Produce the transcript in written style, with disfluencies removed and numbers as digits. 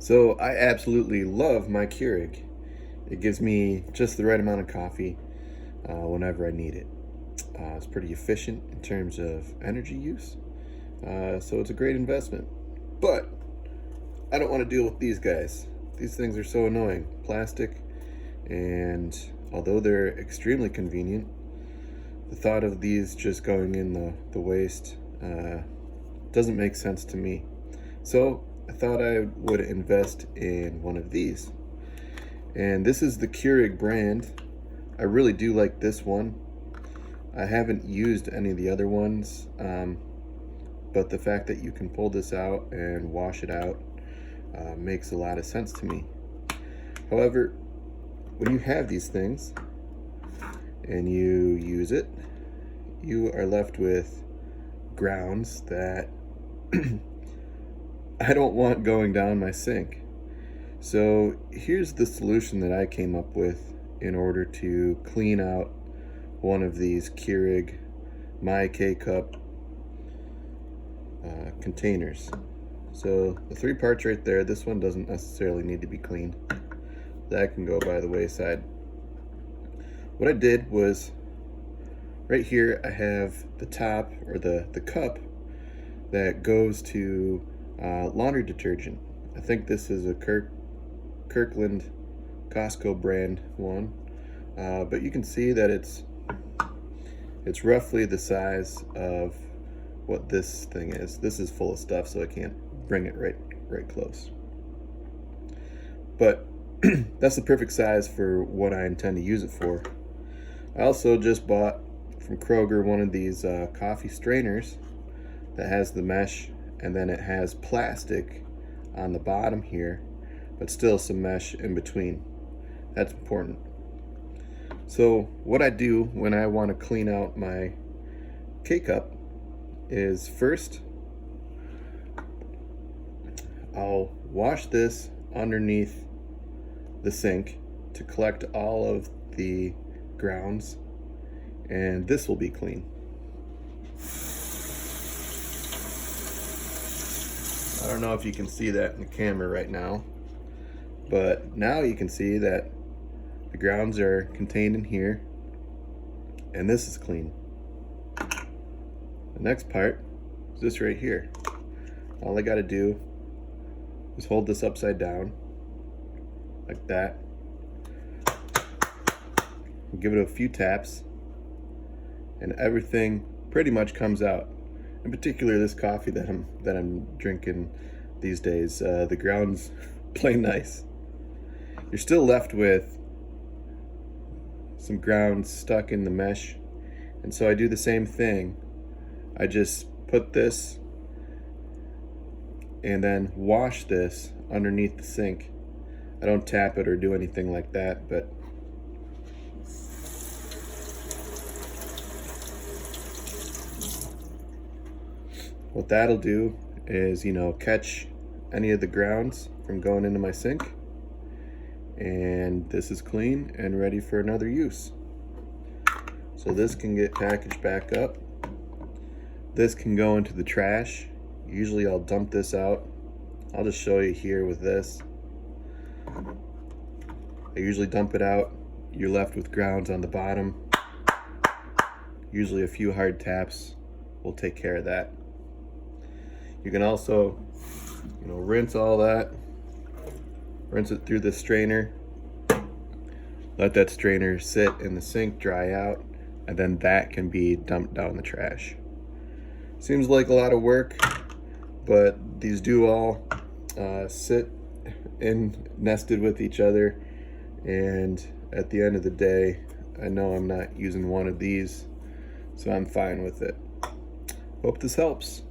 So I absolutely love my Keurig. It gives me just the right amount of coffee whenever I need it. It's pretty efficient in terms of energy use, so it's a great investment. But I don't want to deal with these guys. These things are so annoying. Plastic, and although they're extremely convenient, the thought of these just going in the waste doesn't make sense to me. So I thought I would invest in one of these. And this is the Keurig brand. I really do like this one. I haven't used any of the other ones, but the fact that you can pull this out and wash it out makes a lot of sense to me. However, when you have these things and you use it, you are left with grounds that I don't want going down my sink. So here's the solution that I came up with in order to clean out one of these Keurig K-cup containers. So the 3 parts right there, this one doesn't necessarily need to be cleaned. That can go by the wayside. What I did was, right here I have the top, or the cup that goes to laundry detergent. I think this is a Kirkland Costco brand one, but you can see that it's roughly the size of what this thing is. This is full of stuff, so I can't bring it right close. But that's the perfect size for what I intend to use it for. I also just bought from Kroger one of these coffee strainers that has the mesh, and then it has plastic on the bottom here, but still some mesh in between. That's important. So what I do when I want to clean out my K-cup is, first I'll wash this underneath the sink to collect all of the grounds, and this will be clean. I don't know if you can see that in the camera right now, but now you can see that the grounds are contained in here, and this is clean. The next part is this right here. All I gotta do is hold this upside down, like that, and give it a few taps, and everything pretty much comes out. In particular, this coffee that I'm drinking these days, the grounds play nice. You're still left with some grounds stuck in the mesh, and so I do the same thing. I just put this and then wash this underneath the sink. I don't tap it or do anything like that, but what that'll do is, catch any of the grounds from going into my sink, and this is clean and ready for another use. So this can get packaged back up. This can go into the trash. Usually I'll dump this out. I'll just show you here with this. I usually dump it out. You're left with grounds on the bottom. Usually a few hard taps will take care of that. You can also, rinse all that, rinse it through the strainer, let that strainer sit in the sink, dry out, and then that can be dumped down the trash. Seems like a lot of work, but these do all sit in nested with each other, and at the end of the day, I know I'm not using one of these, so I'm fine with it. Hope this helps.